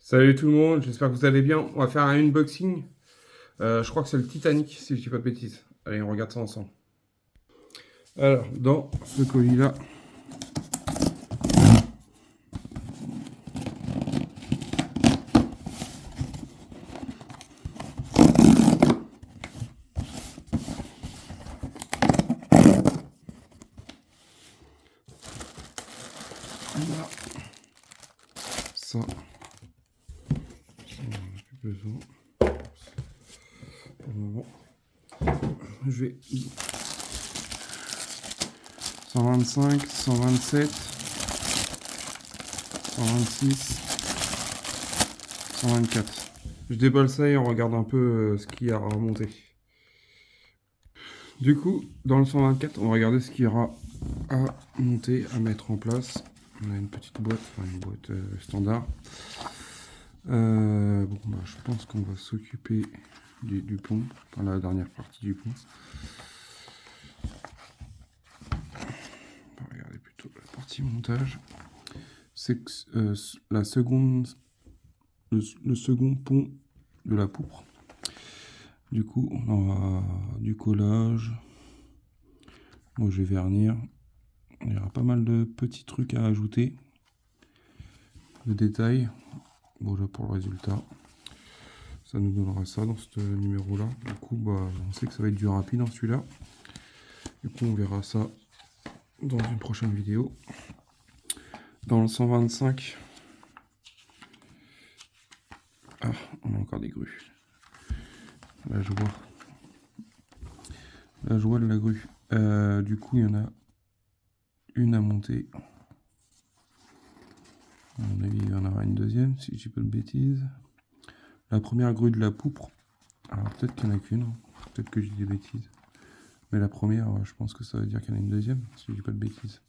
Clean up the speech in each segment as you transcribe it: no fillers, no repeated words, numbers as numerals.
Salut tout le monde, j'espère que vous allez bien. On va faire un unboxing. Je crois que c'est le Titanic, si je dis pas de bêtises. Allez, on regarde ça ensemble. Alors, dans ce colis-là, on a ça. Ça, on n'en a plus besoin. Pour le moment, je vais 125, 127, 126, 124. Je déballe ça et on regarde un peu ce qu'il y a à remonter. Du coup, dans le 124, on va regarder ce qu'il y aura à monter, à mettre en place. On a une petite boîte, enfin une boîte standard. Bon, bah, je pense qu'on va s'occuper du pont, enfin la dernière partie du pont. On va regarder plutôt la partie montage. C'est la seconde, le second pont de la poutre. Du coup, on aura du collage. Moi, je vais vernir. Il y aura pas mal de petits trucs à ajouter, de détails. Bon, là pour le résultat, ça nous donnera ça dans ce numéro là. Du coup, bah, on sait que ça va être du rapide dans celui-là. Du coup, on verra ça dans une prochaine vidéo. Dans le 125, on a encore des grues. La joie de la grue. Du coup, il y en a une à monter. À mon avis, il y en aura une deuxième, si je dis pas de bêtises. La première grue de la poutre. Alors, peut-être qu'il n'y en a qu'une. Peut-être que je dis des bêtises. Mais la première, je pense que ça veut dire qu'il y en a une deuxième, si je dis pas de bêtises.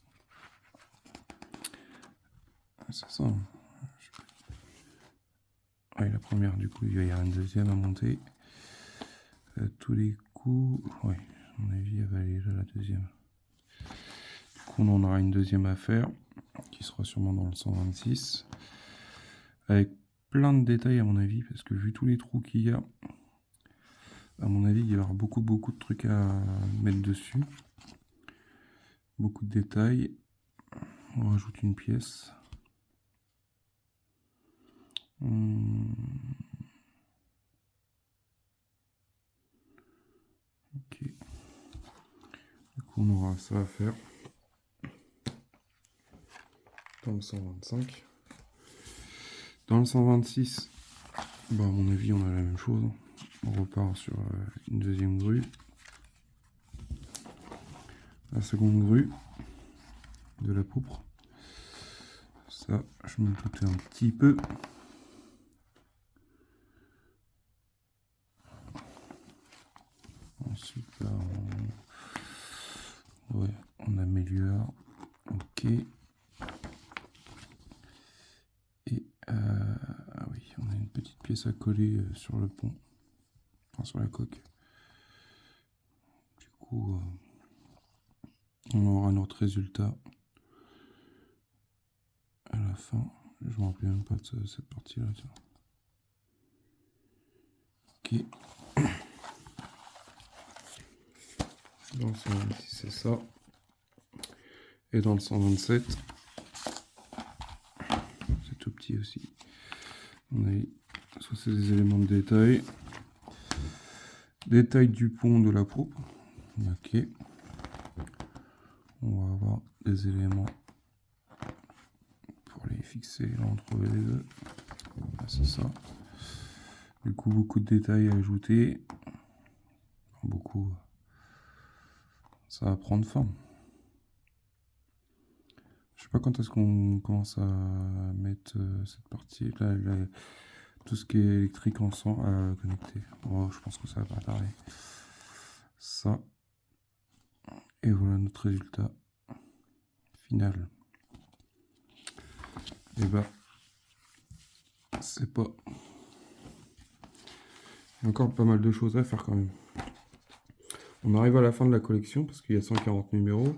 C'est ça. Oui, la première, du coup, il va y avoir une deuxième à monter. Tous les coups, ouais, à mon avis, elle va aller là, la deuxième. Du coup, on en aura une deuxième à faire, qui sera sûrement dans le 126. Avec plein de détails, à mon avis, parce que vu tous les trous qu'il y a, à mon avis, il y aura beaucoup de trucs à mettre dessus. Beaucoup de détails. On rajoute une pièce. Ok. Du coup, on aura ça à faire. Dans le 125. Dans le 126, bah à mon avis, on a la même chose. On repart sur une deuxième grue. La seconde grue de la poutre. Ça, je me doutais un petit peu. Ensuite, là, on améliore. Ok. Et ah oui, on a une petite pièce à coller sur le pont, enfin sur la coque. Du coup, on aura notre résultat à la fin. Je me rappelle même pas de cette partie-là. Ok. Dans le 126, c'est ça. Et dans le 127, c'est tout petit aussi. On a ça, c'est des éléments de détail. Détail du pont de la poutre. Ok. On va avoir des éléments pour les fixer. Là, on trouve les deux. Ah, c'est ça. Du coup, beaucoup de détails à ajouter. Beaucoup. Ça va prendre forme. Je sais pas quand est-ce qu'on commence à mettre cette partie là, tout ce qui est électrique ensemble à connecter. Bon, je pense que ça va pas tarder. Ça. Et voilà notre résultat final. Et bah, c'est pas. Il y a encore pas mal de choses à faire quand même. On arrive à la fin de la collection parce qu'il y a 140 numéros.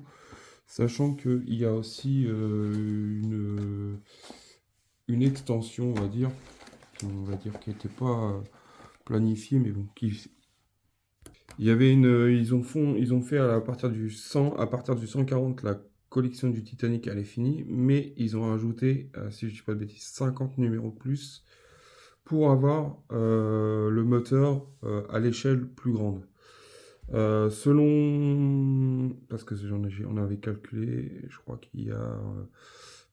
Sachant qu'il y a aussi une extension, on va dire, on va dire, qui n'était pas planifié, mais bon, il y avait ils ont fait à partir du 100, à partir du 140, la collection du Titanic, elle est finie, mais ils ont rajouté, si je dis pas de bêtises, 50 numéros de plus pour avoir le moteur à l'échelle plus grande. Parce que on avait calculé, je crois qu'il y a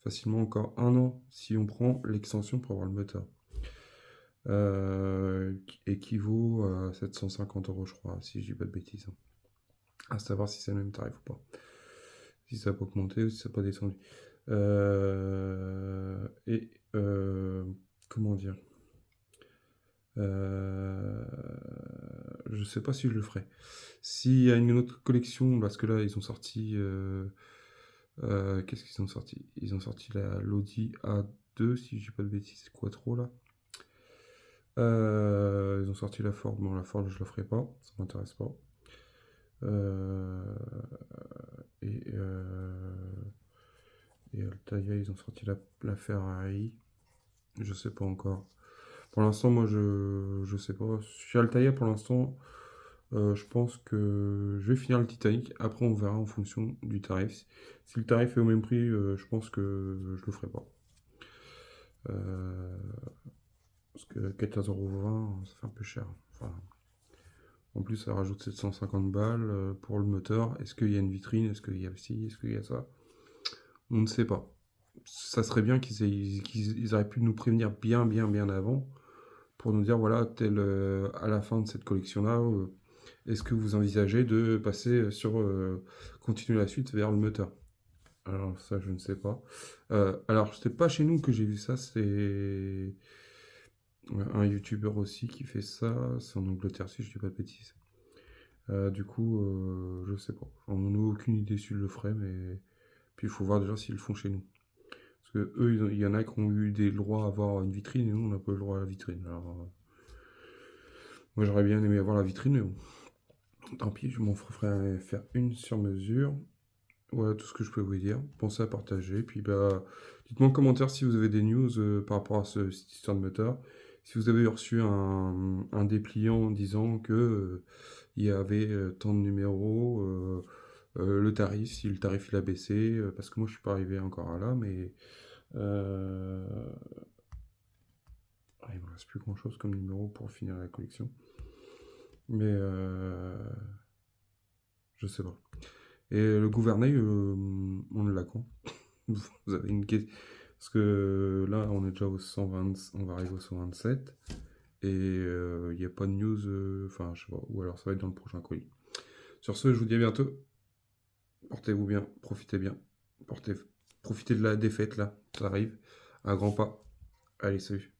facilement encore un an si on prend l'extension pour avoir le moteur. Qui équivaut à 750 euros, je crois, si je dis pas de bêtises. À savoir si c'est le même tarif ou pas. Si ça n'a pas augmenté ou si ça n'a pas descendu. Comment dire, je sais pas si je le ferai. S'il y a une autre collection, parce que là, ils ont sorti. Qu'est-ce qu'ils ont sorti? Ils ont sorti l'Audi A2, si je dis pas de bêtises, Quattro là. Ils ont sorti la Ford. Bon, la Ford, je la ferai pas, ça m'intéresse pas. Et Altaïa, ils ont sorti la Ferrari. Je sais pas encore. Pour l'instant, moi, je sais pas. Chez Altaïa, pour l'instant, je pense que je vais finir le Titanic. Après, on verra en fonction du tarif. Si le tarif est au même prix, je pense que je le ferai pas. Parce que 14,20 €, ça fait un peu cher. Enfin, en plus, ça rajoute 750 balles pour le moteur. Est-ce qu'il y a une vitrine? Est-ce qu'il y a ci? Est-ce qu'il y a ça? On ne sait pas. Ça serait bien qu'ils auraient pu nous prévenir bien avant pour nous dire, voilà, à la fin de cette collection-là, est-ce que vous envisagez de passer continuer la suite vers le moteur? Alors ça, je ne sais pas. Alors, c'est pas chez nous que j'ai vu ça, c'est un youtubeur aussi qui fait ça. C'est en Angleterre, si je dis pas de bêtises. Du coup, je sais pas. J'en ai aucune idée s'ils le feraient, mais puis il faut voir déjà s'ils le font chez nous. Parce que eux, il y en a qui ont eu des droits à avoir une vitrine et nous, on n'a pas eu le droit à la vitrine. Alors, moi, j'aurais bien aimé avoir la vitrine, mais bon. Tant pis, je m'en ferai faire une sur mesure. Voilà tout ce que je peux vous dire. Pensez à partager. Puis bah, dites-moi en commentaire si vous avez des news par rapport à cette histoire de moteur. Si vous avez reçu un dépliant disant que il y avait tant de numéros, le tarif, si le tarif il a baissé, parce que moi je suis pas arrivé encore à là, mais il me reste plus grand chose comme numéro pour finir la collection. Mais je sais pas. Et le gouvernail, on l'a quand? Vous avez une question? Parce que là, on est déjà au 120, on va arriver au 127. Et il n'y a pas de news, enfin, je sais pas, ou alors ça va être dans le prochain colis. Sur ce, je vous dis à bientôt. Portez-vous bien, profitez bien. Profitez de la défaite là, ça arrive. À grands pas. Allez, salut.